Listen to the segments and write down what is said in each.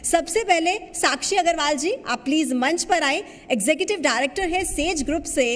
सबसे पहले साक्षी अग्रवाल जी, आप प्लीज मंच पर आए। एग्जीक्यूटिव डायरेक्टर है सेज ग्रुप से,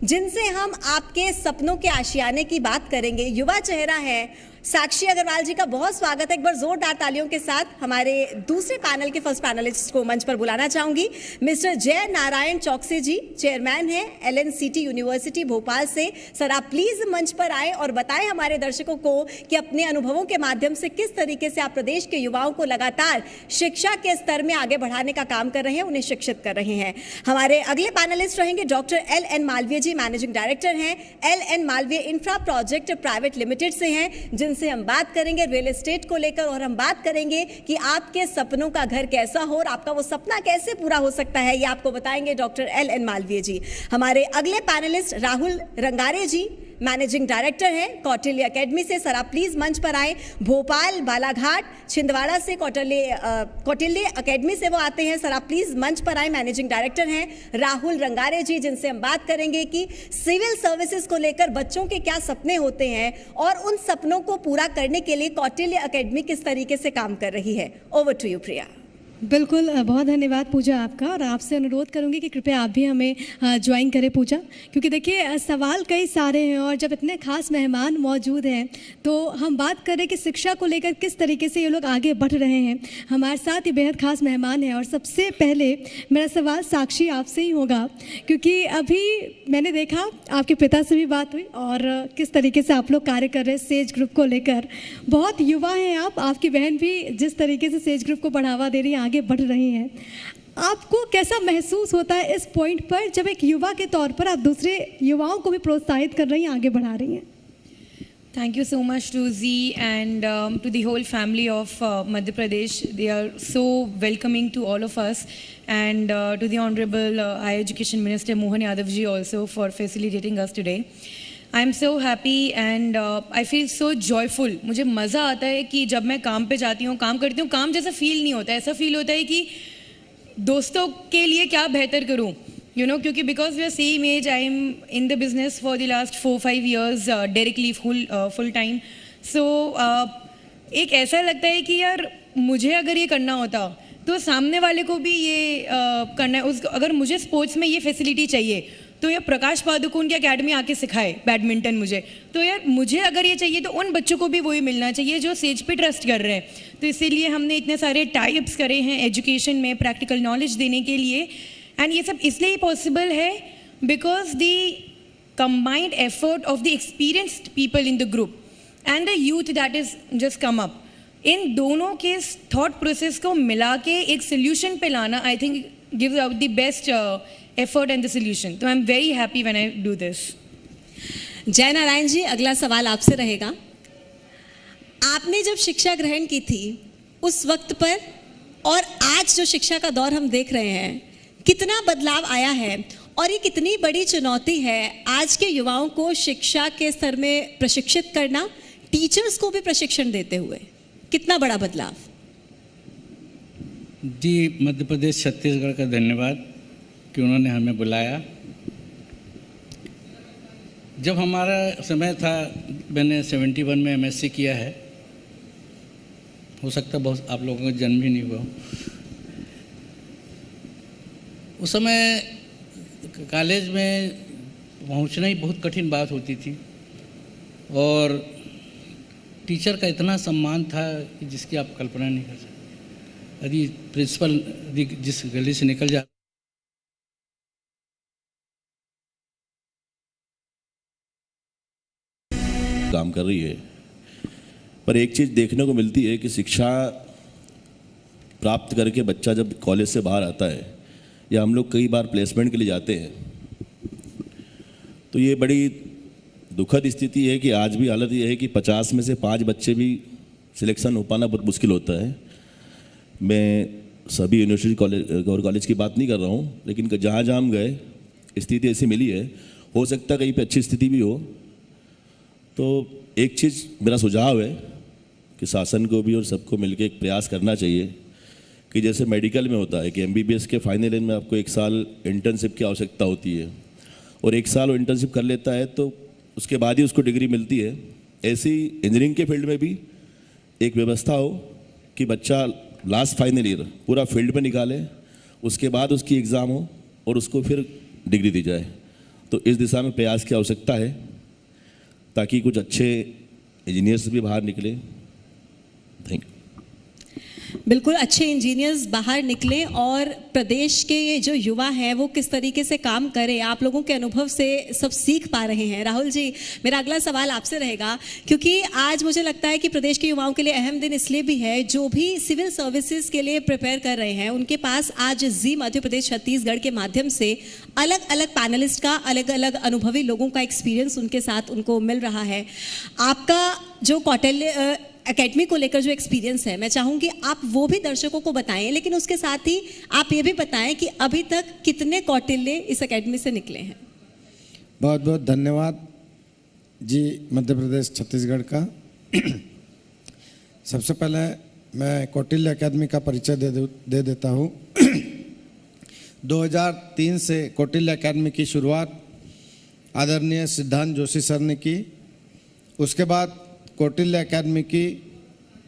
जिनसे हम आपके सपनों के आशियाने की बात करेंगे। युवा चेहरा है साक्षी अग्रवाल जी का बहुत स्वागत है। एक बार जोरदार तालियों के साथ हमारे दूसरे पैनल के फर्स्ट पैनलिस्ट को मंच पर बुलाना चाहूंगी। मिस्टर जय नारायण चौकसी जी, चेयरमैन है LNCT यूनिवर्सिटी भोपाल से। सर आप प्लीज मंच पर आए और बताएं हमारे दर्शकों को कि अपने अनुभवों के माध्यम से किस तरीके से आप प्रदेश के युवाओं को लगातार शिक्षा के स्तर में आगे बढ़ाने का काम कर रहे हैं, उन्हें शिक्षित कर रहे हैं। हमारे अगले पैनलिस्ट रहेंगे डॉक्टर LN मालवीय जी, मैनेजिंग डायरेक्टर हैं LN Malviya infra project private limited से हैं, से हम बात करेंगे रियल एस्टेट को लेकर और हम बात करेंगे कि आपके सपनों का घर कैसा हो और आपका वो सपना कैसे पूरा हो सकता है, ये आपको बताएंगे डॉक्टर LN मालवीय जी। हमारे अगले पैनलिस्ट राहुल रंगारे जी, मैनेजिंग डायरेक्टर हैं कौटिल्य एकेडमी से। सर आप प्लीज मंच पर आए। भोपाल, बालाघाट, छिंदवाड़ा से कौटिल्य एकेडमी से वो आते हैं। सर आप प्लीज मंच पर आए। मैनेजिंग डायरेक्टर हैं राहुल रंगारे जी, जिनसे हम बात करेंगे कि सिविल सर्विसेज को लेकर बच्चों के क्या सपने होते हैं और उन सपनों को पूरा करने के लिए कौटिल्य एकेडमी किस तरीके से काम कर रही है। ओवर टू यू प्रिया। बिल्कुल, बहुत धन्यवाद पूजा आपका, और आपसे अनुरोध करूंगी कि कृपया आप भी हमें ज्वाइन करें पूजा, क्योंकि देखिए सवाल कई सारे हैं और जब इतने खास मेहमान मौजूद हैं तो हम बात करें कि शिक्षा को लेकर किस तरीके से ये लोग आगे बढ़ रहे हैं। हमारे साथ ये बेहद खास मेहमान हैं और सबसे पहले मेरा सवाल साक्षी आपसे ही होगा, क्योंकि अभी मैंने देखा आपके पिता से भी बात हुई और किस तरीके से आप लोग कार्य कर रहे हैं सेज ग्रुप को लेकर। बहुत युवा हैं आप, आपकी बहन भी जिस तरीके से सेज ग्रुप को बढ़ावा दे रही है, आगे बढ़ रही हैं। आपको कैसा महसूस होता है इस पॉइंट पर जब एक युवा के तौर पर आप दूसरे युवाओं को भी प्रोत्साहित कर रही हैं, आगे बढ़ा रही हैं? Thank you so much to Z and to the whole family of Madhya Pradesh. They are so welcoming to all of us, and to the Honorable Higher Education Minister Mohan Yadav ji also for facilitating us today. I am so happy and I feel so joyful. मुझे मज़ा आता है कि जब मैं काम पे जाती हूँ, काम करती हूँ, काम जैसा फील नहीं होता है। ऐसा फील होता है कि दोस्तों के लिए क्या बेहतर करूँ, you know, क्योंकि because we are same age, I am in the business for the last 4-5 years directly full time. So एक ऐसा लगता है कि यार मुझे अगर ये करना होता तो सामने वाले को भी ये करना है। अगर मुझे स्पोर्ट्स में ये फैसिलिटी चाहिए तो यार प्रकाश पादुकोण की अकेडमी आके सिखाए बैडमिंटन मुझे, तो यार मुझे अगर ये चाहिए तो उन बच्चों को भी वही मिलना चाहिए जो सेज पे ट्रस्ट कर रहे हैं। तो इसीलिए हमने इतने सारे टाइप्स करे हैं एजुकेशन में, प्रैक्टिकल नॉलेज देने के लिए, एंड ये सब इसलिए ही पॉसिबल है because the combined effort of the experienced people in the group and the youth that is just come up, इन दोनों के थॉट प्रोसेस को मिला के एक सोल्यूशन पे लाना, I think gives out the best effort and the solution. So I'm very happy when I do this. जय नारायण जी, अगला सवाल आपसे रहेगा। आपने जब शिक्षा ग्रहण की थी उस वक्त पर और आज जो शिक्षा का दौर हम देख रहे हैं, कितना बदलाव आया है और ये कितनी बड़ी चुनौती है आज के युवाओं को शिक्षा के स्तर में प्रशिक्षित करना, टीचर्स को भी प्रशिक्षण देते हुए, कितना बड़ा बदलाव? जी, मध्य प्रदेश छत्तीसगढ़ का धन्यवाद कि उन्होंने हमें बुलाया। जब हमारा समय था, मैंने 71 में MSc किया है, हो सकता बहुत आप लोगों का जन्म ही नहीं हुआ। उस समय कॉलेज में पहुंचना ही बहुत कठिन बात होती थी और टीचर का इतना सम्मान था कि जिसकी आप कल्पना नहीं कर सकते। यदि प्रिंसिपल जिस गली से निकल जाता काम कर रही है, पर एक चीज़ देखने को मिलती है कि शिक्षा प्राप्त करके बच्चा जब कॉलेज से बाहर आता है या हम लोग कई बार प्लेसमेंट के लिए जाते हैं, तो ये बड़ी दुखद स्थिति है कि आज भी हालत ये है कि 50 में से 5 बच्चे भी सिलेक्शन हो पाना बहुत मुश्किल होता है। मैं सभी यूनिवर्सिटी कॉलेज की बात नहीं कर रहा हूँ, लेकिन जहाँ जहाँ हम गए स्थिति ऐसी मिली है। हो सकता है कहीं पे अच्छी स्थिति भी हो। तो एक चीज़ मेरा सुझाव है कि शासन को भी और सबको मिलकर एक प्रयास करना चाहिए कि जैसे मेडिकल में होता है कि MBBS के फाइनल ईयर में आपको 1 साल इंटर्नशिप की आवश्यकता होती है और 1 साल वो इंटर्नशिप कर लेता है तो उसके बाद ही उसको डिग्री मिलती है। ऐसी इंजीनियरिंग के फील्ड में भी एक व्यवस्था हो कि बच्चा लास्ट फाइनल ईयर पूरा फील्ड पे निकाले, उसके बाद उसकी एग्ज़ाम हो और उसको फिर डिग्री दी जाए। तो इस दिशा में प्रयास की आवश्यकता है ताकि कुछ अच्छे इंजीनियर्स भी बाहर निकले। Thank you. बिल्कुल, अच्छे इंजीनियर्स बाहर निकले और प्रदेश के ये जो युवा हैं वो किस तरीके से काम करें, आप लोगों के अनुभव से सब सीख पा रहे हैं। राहुल जी, मेरा अगला सवाल आपसे रहेगा, क्योंकि आज मुझे लगता है कि प्रदेश के युवाओं के लिए अहम दिन इसलिए भी है, जो भी सिविल सर्विसेज के लिए प्रिपेयर कर रहे हैं उनके पास आज जी मध्य प्रदेश छत्तीसगढ़ के माध्यम से अलग अलग पैनलिस्ट का, अलग अलग अनुभवी लोगों का एक्सपीरियंस उनके साथ उनको मिल रहा है। आपका जो कौटिल्य एकेडमी को लेकर जो एक्सपीरियंस है, मैं चाहूँगी आप वो भी दर्शकों को बताएं, लेकिन उसके साथ ही आप ये भी बताएं कि अभी तक कितने कौटिल्य इस एकेडमी से निकले हैं। बहुत बहुत धन्यवाद जी मध्य प्रदेश छत्तीसगढ़ का। सबसे पहले मैं कौटिल्य एकेडमी का परिचय दे देता हूँ। 2003 से कौटिल्य एकेडमी की शुरुआत आदरणीय सिद्धांत जोशी सर ने की। उसके बाद कौटिल्य एकेडमी की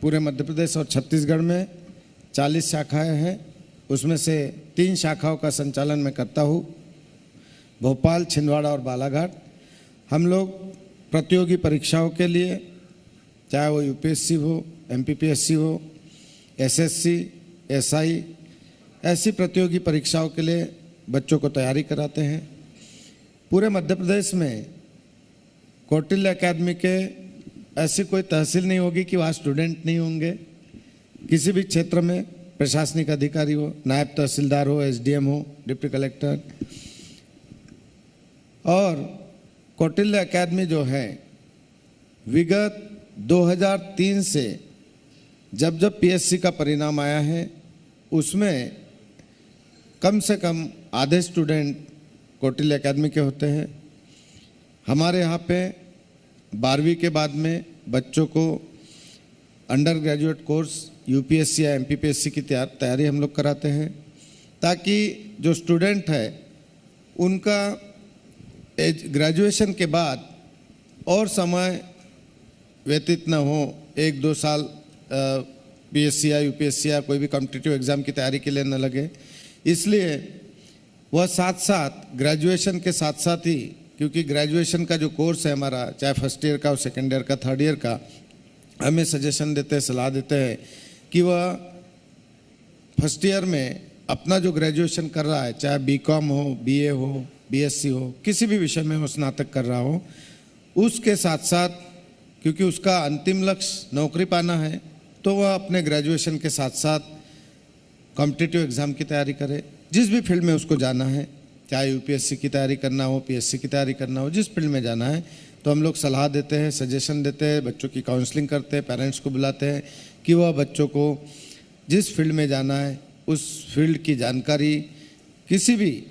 पूरे मध्य प्रदेश और छत्तीसगढ़ में 40 शाखाएं हैं, उसमें से 3 शाखाओं का संचालन मैं करता हूँ, भोपाल, छिंदवाड़ा और बालाघाट। हम लोग प्रतियोगी परीक्षाओं के लिए, चाहे वो यूपीएससी हो, एमपीपीएससी हो, एसएससी, एसआई, ऐसी प्रतियोगी परीक्षाओं के लिए बच्चों को तैयारी कराते हैं। पूरे मध्य प्रदेश में कौटिल्य एकेडमी के ऐसी कोई तहसील नहीं होगी कि वहाँ स्टूडेंट नहीं होंगे। किसी भी क्षेत्र में प्रशासनिक अधिकारी हो, नायब तहसीलदार हो, एसडीएम हो, डिप्टी कलेक्टर। और कौटिल्य एकेडमी जो है विगत 2003 से जब पीएससी का परिणाम आया है, उसमें कम से कम आधे स्टूडेंट कौटिल्य एकेडमी के होते हैं। हमारे यहाँ पे 12वीं के बाद में बच्चों को अंडर ग्रेजुएट कोर्स यूपीएससी या एमपीपीएससी की तैयारी हम लोग कराते हैं, ताकि जो स्टूडेंट है उनका ग्रेजुएशन के बाद और समय व्यतीत न हो, 1-2 साल पीएससी या यूपीएससी या कोई भी कॉम्पिटिटिव एग्ज़ाम की तैयारी के लिए न लगे। इसलिए वह साथ साथ ग्रेजुएशन के साथ साथ ही, क्योंकि ग्रेजुएशन का जो कोर्स है हमारा, चाहे फर्स्ट ईयर का हो, सेकेंड ईयर का, थर्ड ईयर का, हमें सजेशन देते हैं, सलाह देते हैं कि वह फर्स्ट ईयर में अपना जो ग्रेजुएशन कर रहा है, चाहे बीकॉम हो, बीए हो, बीएससी हो, किसी भी विषय में वो स्नातक कर रहा हो, उसके साथ साथ, क्योंकि उसका अंतिम लक्ष्य नौकरी पाना है, तो वह अपने ग्रेजुएशन के साथ साथ कॉम्पिटिटिव एग्ज़ाम की तैयारी करे। जिस भी फील्ड में उसको जाना है, चाहे यूपीएससी की तैयारी करना हो, पीएससी की तैयारी करना हो, जिस फील्ड में जाना है, तो हम लोग सलाह देते हैं, सजेशन देते हैं, बच्चों की काउंसलिंग करते हैं, पेरेंट्स को बुलाते हैं कि वह बच्चों को जिस फील्ड में जाना है उस फील्ड की जानकारी किसी भी,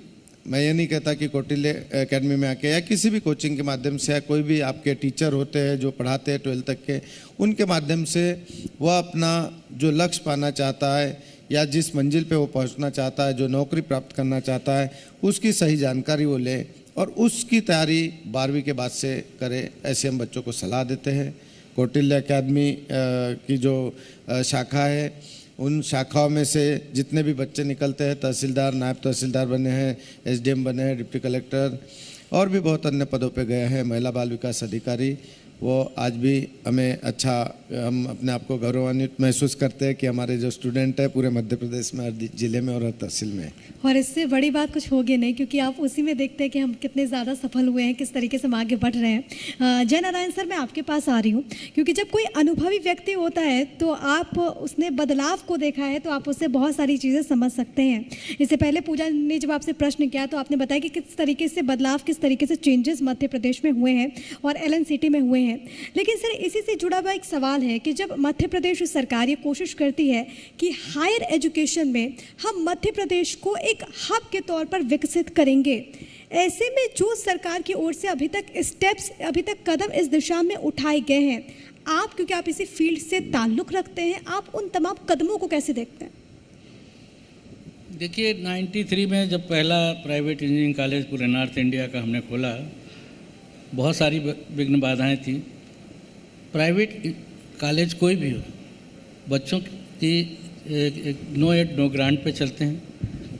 मैं ये नहीं कहता कि कौटिल्य एकेडमी में आके या किसी भी कोचिंग के माध्यम से, या कोई भी आपके टीचर होते हैं जो पढ़ाते हैं 12th तक के, उनके माध्यम से वह अपना जो लक्ष्य पाना चाहता है या जिस मंजिल पे वो पहुंचना चाहता है, जो नौकरी प्राप्त करना चाहता है, उसकी सही जानकारी वो ले और उसकी तैयारी 12वीं के बाद से करे, ऐसे हम बच्चों को सलाह देते हैं। कौटिल्य एकेडमी की जो शाखा है, उन शाखाओं में से जितने भी बच्चे निकलते हैं, तहसीलदार, नायब तहसीलदार बने हैं, एसडीएम बने हैं, डिप्टी कलेक्टर और भी बहुत अन्य पदों पे गए हैं, महिला बाल विकास अधिकारी, वो आज भी हमें अच्छा, हम अपने आप को गौरवान्वित महसूस करते हैं कि हमारे जो स्टूडेंट है पूरे मध्य प्रदेश में, हर जिले में और हर तहसील में। और इससे बड़ी बात कुछ होगी नहीं, क्योंकि आप उसी में देखते हैं कि हम कितने ज़्यादा सफल हुए हैं, किस तरीके से हम आगे बढ़ रहे हैं। जय नारायण सर, मैं आपके पास आ रही हूँ, क्योंकि जब कोई अनुभवी व्यक्ति होता है तो आप उसने बदलाव को देखा है, तो आप उससे बहुत सारी चीज़ें समझ सकते हैं। इससे पहले पूजा ने जब आपसे प्रश्न किया तो आपने बताया कि किस तरीके से बदलाव, किस तरीके से चेंजेस मध्य प्रदेश में हुए हैं और LNCT में हुए हैं। लेकिन सर, इसी से जुड़ा हुआ एक सवाल है कि जब मध्य प्रदेश सरकार ये कोशिश करती है कि हायर एजुकेशन में हम मध्य प्रदेश को एक हब के तौर पर विकसित करेंगे, ऐसे में जो सरकार की ओर से अभी तक कदम इस दिशा में उठाए गए हैं, आप, क्योंकि आप इसी फील्ड से ताल्लुक़ रखते हैं, आप उन तमाम कदमों को कैसे देखते हैं? देखिए, 93 में जब पहला प्राइवेट इंजीनियरिंग कॉलेज पूरे नॉर्थ इंडिया का हमने खोला, बहुत सारी विघ्न बाधाएं थी। प्राइवेट कॉलेज कोई भी हो, बच्चों की एक नो एड नो ग्रांट पे चलते हैं,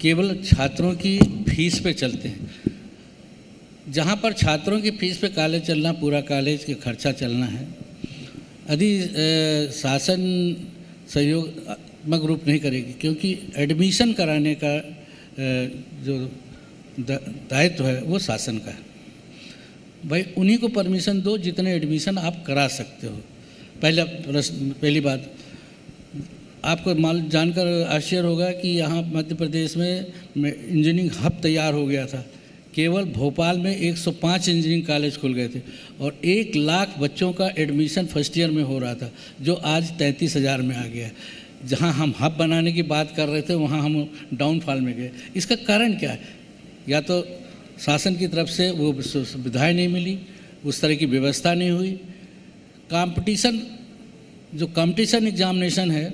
केवल छात्रों की फीस पे चलते हैं। जहाँ पर छात्रों की फीस पे कॉलेज चलना, पूरा कॉलेज के खर्चा चलना है, यदि शासन सहयोगात्मक रूप नहीं करेगी, क्योंकि एडमिशन कराने का जो दायित्व है वो शासन का है। भाई उन्हीं को परमिशन दो जितने एडमिशन आप करा सकते हो। पहली बात, आपको जानकर आश्चर्य होगा कि यहाँ मध्य प्रदेश में इंजीनियरिंग हब तैयार हो गया था। केवल भोपाल में 105 इंजीनियरिंग कॉलेज खुल गए थे और 1 लाख बच्चों का एडमिशन फर्स्ट ईयर में हो रहा था, जो आज 33,000 में आ गया है। जहाँ हम हब बनाने की बात कर रहे थे वहाँ हम डाउनफॉल में गए। इसका कारण क्या है? या तो शासन की तरफ से वो सुविधाएँ नहीं मिली, उस तरह की व्यवस्था नहीं हुई। कंपटीशन एग्जामिनेशन है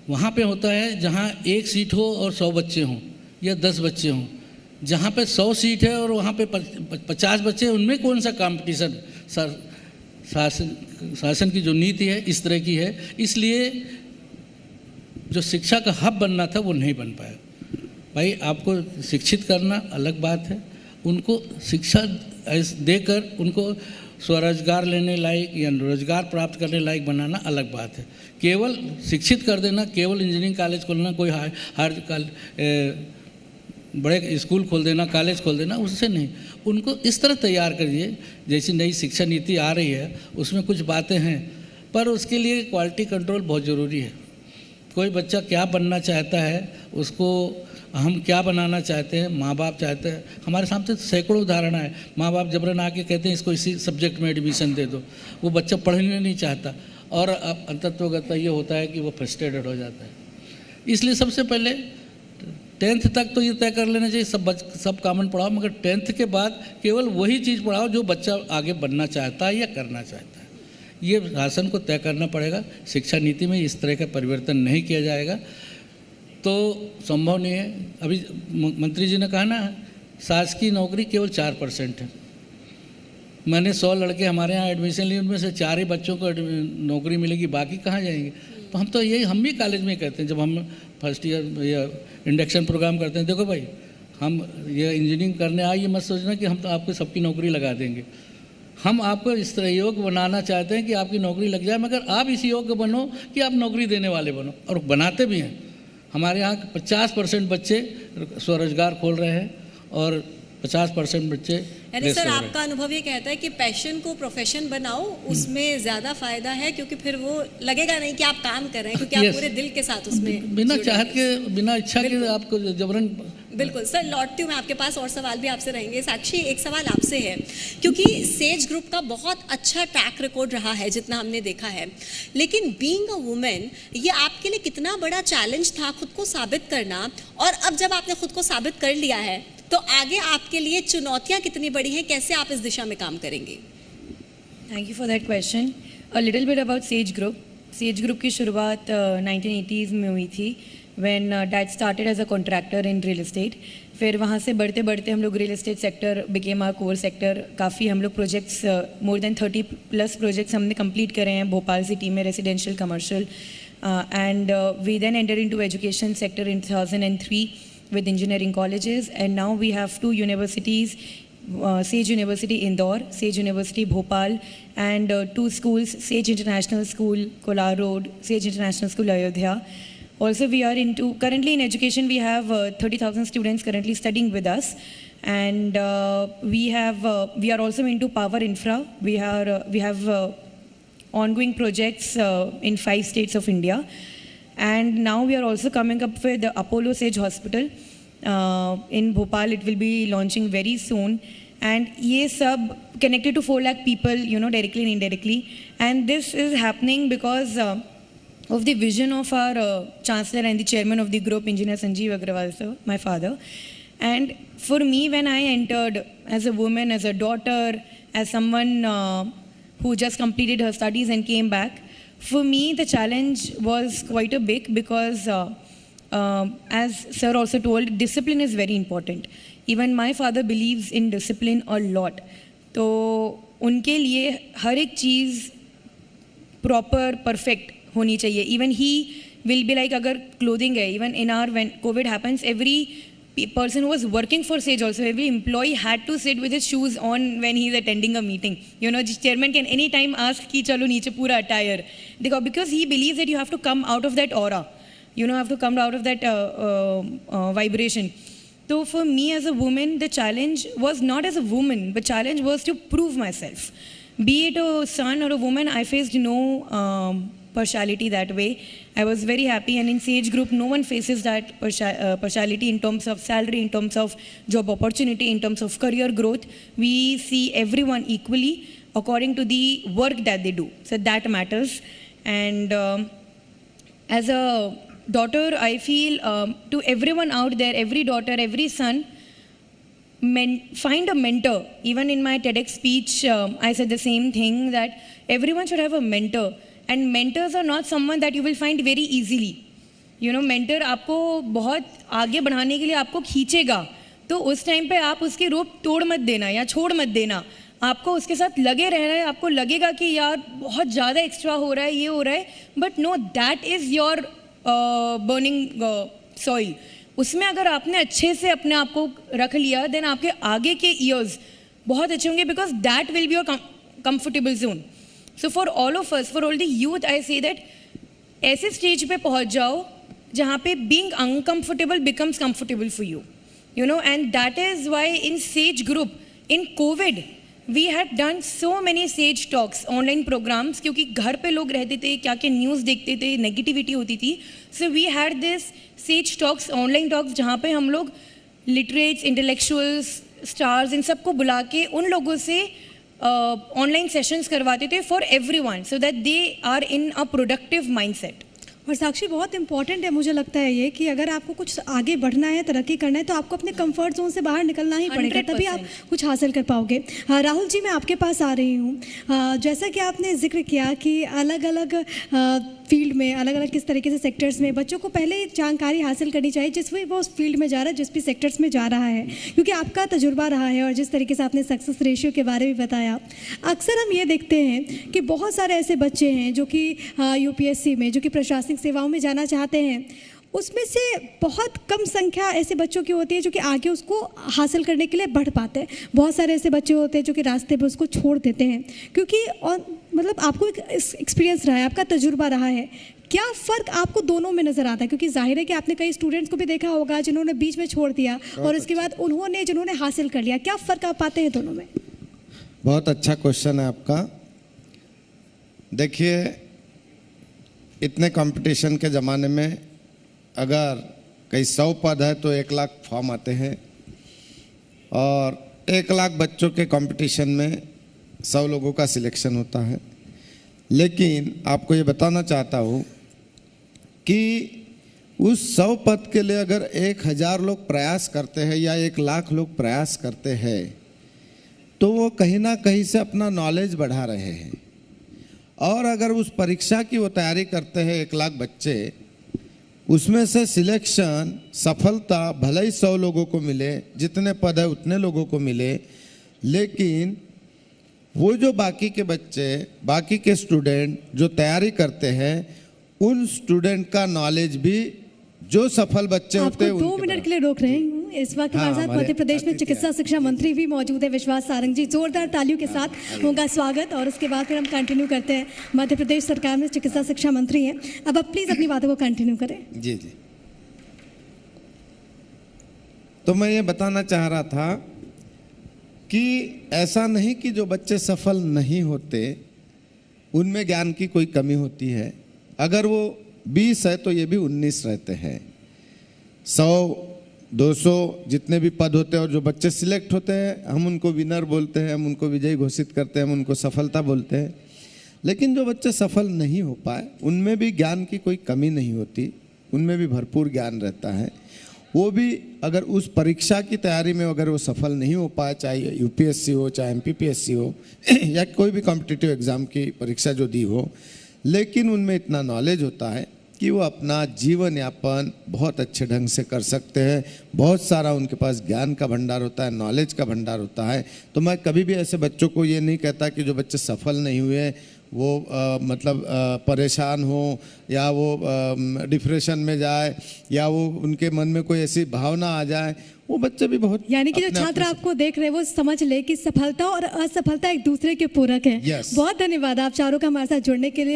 वहाँ पे होता है जहाँ 1 सीट हो और 100 बच्चे हों या 10 बच्चे हों। जहाँ पे 100 सीट है और वहाँ पे 50 बच्चे हैं, उनमें कौन सा कंपटीशन? शासन की जो नीति है इस तरह की है, इसलिए जो शिक्षा का हब बनना था वो नहीं बन पाया। भाई आपको शिक्षित करना अलग बात है, उनको शिक्षा देकर उनको स्वरोजगार लेने लायक या रोजगार प्राप्त करने लायक बनाना अलग बात है। केवल शिक्षित कर देना, केवल इंजीनियरिंग कॉलेज खोलना, कोई बड़े स्कूल खोल देना, कॉलेज खोल देना, उससे नहीं। उनको इस तरह तैयार करिए, जैसी नई शिक्षा नीति आ रही है उसमें कुछ बातें हैं, पर उसके लिए क्वालिटी कंट्रोल बहुत ज़रूरी है। कोई बच्चा क्या बनना चाहता है, उसको हम क्या बनाना चाहते हैं, माँ बाप चाहते हैं। हमारे सामने सैकड़ों उदाहरण है, माँ बाप जबरन आके कहते हैं इसको इसी सब्जेक्ट में एडमिशन दे दो, वो बच्चा पढ़ने नहीं चाहता और अब अंततोगत ये होता है कि वो फ्रस्ट्रेटेड हो जाता है। इसलिए सबसे पहले 10th तक तो ये तय कर लेना चाहिए सब कॉमन पढ़ाओ, मगर 10th के बाद केवल वही चीज़ पढ़ाओ जो बच्चा आगे बनना चाहता है या करना चाहता है। ये शासन को तय करना पड़ेगा। शिक्षा नीति में इस तरह का परिवर्तन नहीं किया जाएगा तो संभव नहीं है। अभी मंत्री जी ने कहा ना, शासकीय नौकरी केवल 4% है। मैंने 100 लड़के हमारे यहाँ एडमिशन लिए, उनमें से 4 ही बच्चों को नौकरी मिलेगी, बाकी कहाँ जाएंगे? तो हम भी कॉलेज में कहते हैं, जब हम फर्स्ट ईयर या इंडक्शन प्रोग्राम करते हैं, देखो भाई हम ये इंजीनियरिंग करने आए, ये मत सोचना कि हम तो आपको सबकी नौकरी लगा देंगे। हम आपको इस तरह योग्य बनाना चाहते हैं कि आपकी नौकरी लग जाए, मगर आप इस योग्य बनो कि आप नौकरी देने वाले बनो, और बनाते भी हैं। हमारे यहाँ 50% बच्चे स्वरोजगार खोल रहे हैं और 50% बच्चे। यानी सर आपका अनुभव ये कहता है कि पैशन को प्रोफेशन बनाओ, उसमें ज़्यादा फायदा है, क्योंकि फिर वो लगेगा नहीं कि आप काम कर रहे हैं, क्योंकि आप पूरे दिल के साथ उसमें बिना चाहत के, बिना इच्छा के आपको जबरन। बिल्कुल सर, लौटती हूँ मैं आपके पास और सवाल भी आपसे रहेंगे। साक्षी, एक सवाल आपसे है, क्योंकि सेज ग्रुप का बहुत अच्छा ट्रैक रिकॉर्ड रहा है जितना हमने देखा है, लेकिन बीइंग अ वुमेन ये आपके लिए कितना बड़ा चैलेंज था खुद को साबित करना, और अब जब आपने खुद को साबित कर लिया है तो आगे आपके लिए चुनौतियां कितनी बड़ी हैं, कैसे आप इस दिशा में काम करेंगे? Thank you for that question. A little bit about Sage group. Sage group की शुरुआत 1980s में हुई थी, when dad started as a contractor in real estate. फिर वहाँ से बढ़ते बढ़ते हम लोग real estate sector became our core sector. काफ़ी हम लोग प्रोजेक्ट्स, मोर देन 30+ प्रोजेक्ट्स हमने कंप्लीट करे हैं भोपाल सिटी में, residential, commercial, and we then enter into education sector in 2003 with engineering colleges, and now we have 2 universities, Sage University Indore, Sage University Bhopal, and 2 schools, Sage International School Kolar Road, Sage International School Ayodhya. Also we are currently in education we have 30,000 students currently studying with us, and we are also into power infra. We have ongoing projects in 5 states of India. And now we are also coming up with the Apollo Sage Hospital in Bhopal. It will be launching very soon, and ये सब connected to 4 lakh people, directly and indirectly. And this is happening because of the vision of our chancellor and the chairman of the group, Engineer Sanjeev Agrawal sir, my father. And for me, when I entered as a woman, as a daughter, as someone who just completed her studies and came back, for me, the challenge was quite a big, because as sir also told, discipline is very important. Even my father believes in discipline a lot. तो उनके लिए हर एक चीज़ proper perfect होनी चाहिए. Even he will be like, अगर clothing है, even in our when COVID happens, every person who was working for Sage also, every employee had to sit with his shoes on when he's attending a meeting. You know, the chairman can anytime ask कि चलो नीचे पूरा attire, because he believes that you have to come out of that aura, you know, have to come out of that vibration. So for me as a woman, the challenge was not as a woman, but challenge was to prove myself. Be it a son or a woman, I faced no partiality that way. I was very happy, and in Sage Group, no one faces that partiality in terms of salary, in terms of job opportunity, in terms of career growth. We see everyone equally according to the work that they do. So that matters. And as a daughter, I feel to everyone out there, every daughter, every son, find a mentor. Even in my TEDx speech, I said the same thing, that everyone should have a mentor. And mentors are not someone that you will find very easily. You know, mentor आपको बहुत आगे बढ़ाने के लिए आपको खींचेगा, तो उस टाइम पे आप उसकी रोप तोड़ मत देना या छोड़ मत देना. आपको उसके साथ लगे रहना है. आपको लगेगा कि यार बहुत ज़्यादा एक्स्ट्रा हो रहा है, ये हो रहा है, but no, that is your burning soil. उसमें अगर आपने अच्छे से अपने आप को रख लिया, देन आपके आगे के ईयर्स बहुत अच्छे होंगे, because that will be your comfortable zone. So for all of us, for all the youth, I say that ऐसे स्टेज पे पहुंच जाओ जहाँ पे being uncomfortable becomes comfortable for you, you know. And that is why in Sage group, in Covid, we had done so many Sage talks, online programmes, क्योंकि घर पे लोग रहते थे, क्या क्या न्यूज़ देखते थे, नेगेटिविटी होती थी. So we had this Sage talks, online talks, जहाँ पे हम लोग लिटरेट्स, इंटेलेक्चुअल्स, स्टार्स, इन सबको बुला के उन लोगों से ऑनलाइन सेशंस करवाते थे for everyone, so that they are in a productive mindset. और साक्षी, बहुत इंपॉर्टेंट है मुझे लगता है ये, कि अगर आपको कुछ आगे बढ़ना है, तरक्की करना है, तो आपको अपने कंफर्ट जोन से बाहर निकलना ही पड़ेगा, तभी आप कुछ हासिल कर पाओगे. राहुल जी, मैं आपके पास आ रही हूँ. जैसा कि आपने जिक्र किया कि अलग अलग फील्ड में, अलग अलग किस तरीके से सेक्टर्स में बच्चों को पहले जानकारी हासिल करनी चाहिए जिस भी वो उस फील्ड में जा रहा है, जिस भी सेक्टर्स में जा रहा है, क्योंकि आपका तजुर्बा रहा है. और जिस तरीके से आपने सक्सेस रेशियो के बारे में बताया, अक्सर हम ये देखते हैं कि बहुत सारे ऐसे बच्चे हैं जो कि यूपीएससी में, जो कि प्रशासनिक सेवाओं में जाना चाहते हैं, उसमें से बहुत कम संख्या ऐसे बच्चों की होती है जो कि आगे उसको हासिल करने के लिए बढ़ पाते हैं. बहुत सारे ऐसे बच्चे होते हैं जो कि रास्ते पे उसको छोड़ देते हैं, क्योंकि और मतलब आपको एक एक्सपीरियंस रहा है, आपका तजुर्बा रहा है. क्या फ़र्क आपको दोनों में नज़र आता है? क्योंकि जाहिर है कि आपने कई स्टूडेंट्स को भी देखा होगा जिन्होंने बीच में छोड़ दिया और उसके बाद उन्होंने जिन्होंने हासिल कर लिया. क्या फ़र्क आप पाते हैं दोनों में? बहुत अच्छा क्वेश्चन है आपका. देखिए, इतने कंपटीशन के ज़माने में अगर कई 100 पद है तो 1 लाख फॉर्म आते हैं, और 1 लाख बच्चों के कंपटीशन में 100 लोगों का सिलेक्शन होता है. लेकिन आपको ये बताना चाहता हूँ कि उस 100 पद के लिए अगर 1000 लोग प्रयास करते हैं या 1 लाख लोग प्रयास करते हैं, तो वो कहीं ना कहीं से अपना नॉलेज बढ़ा रहे हैं. और अगर उस परीक्षा की वो तैयारी करते हैं 1 लाख बच्चे, उसमें से सिलेक्शन, सफलता भले ही 100 लोगों को मिले, जितने पद है उतने लोगों को मिले, लेकिन वो जो बाकी के बच्चे, बाकी के स्टूडेंट जो तैयारी करते हैं, उन स्टूडेंट का नॉलेज भी जो सफल बच्चे होते हैं. 2 मिनट के लिए रोक रहे हूँ. इस वक्त हमारे साथ मध्य प्रदेश में चिकित्सा शिक्षा मंत्री भी मौजूद है, विश्वास सारंग जी. जोरदार तालियों के साथ उनका स्वागत. और उसके बाद फिर हम कंटिन्यू करते हैं. मध्य प्रदेश सरकार में चिकित्सा शिक्षा मंत्री हैं. अब आप प्लीज़ अपनी बातों को कंटिन्यू करें. जी जी. तो मैं ये बताना चाह रहा था कि ऐसा नहीं कि जो बच्चे सफल नहीं होते उनमें ज्ञान की कोई कमी होती है. अगर वो 20 है तो ये भी 19 रहते हैं. 100, 200 जितने भी पद होते हैं, और जो बच्चे सिलेक्ट होते हैं, हम उनको विनर बोलते हैं, हम उनको विजयी घोषित करते हैं, हम उनको सफलता बोलते हैं. लेकिन जो बच्चे सफल नहीं हो पाए, उनमें भी ज्ञान की कोई कमी नहीं होती, उनमें भी भरपूर ज्ञान रहता है. वो भी अगर उस परीक्षा की तैयारी में अगर वो सफल नहीं हो पाए, चाहे यूपीएससी हो, चाहे एमपीपीएससी हो, या कोई भी कॉम्पिटिटिव एग्ज़ाम की परीक्षा जो दी हो, लेकिन उनमें इतना नॉलेज होता है कि वो अपना जीवन यापन बहुत अच्छे ढंग से कर सकते हैं. बहुत सारा उनके पास ज्ञान का भंडार होता है, नॉलेज का भंडार होता है. तो मैं कभी भी ऐसे बच्चों को ये नहीं कहता कि जो बच्चे सफल नहीं हुए वो मतलब परेशान हो या वो डिप्रेशन में जाए या वो उनके मन में कोई ऐसी भावना आ जाए, वो बच्चे भी बहुत यानी कि जो अपने आप छात्र में- आपको देख रहे हैं वो समझ ले कि सफलता और असफलता एक दूसरे के पूरक है। Yes. बहुत धन्यवाद आप चारों का हमारे साथ जुड़ने के लिए।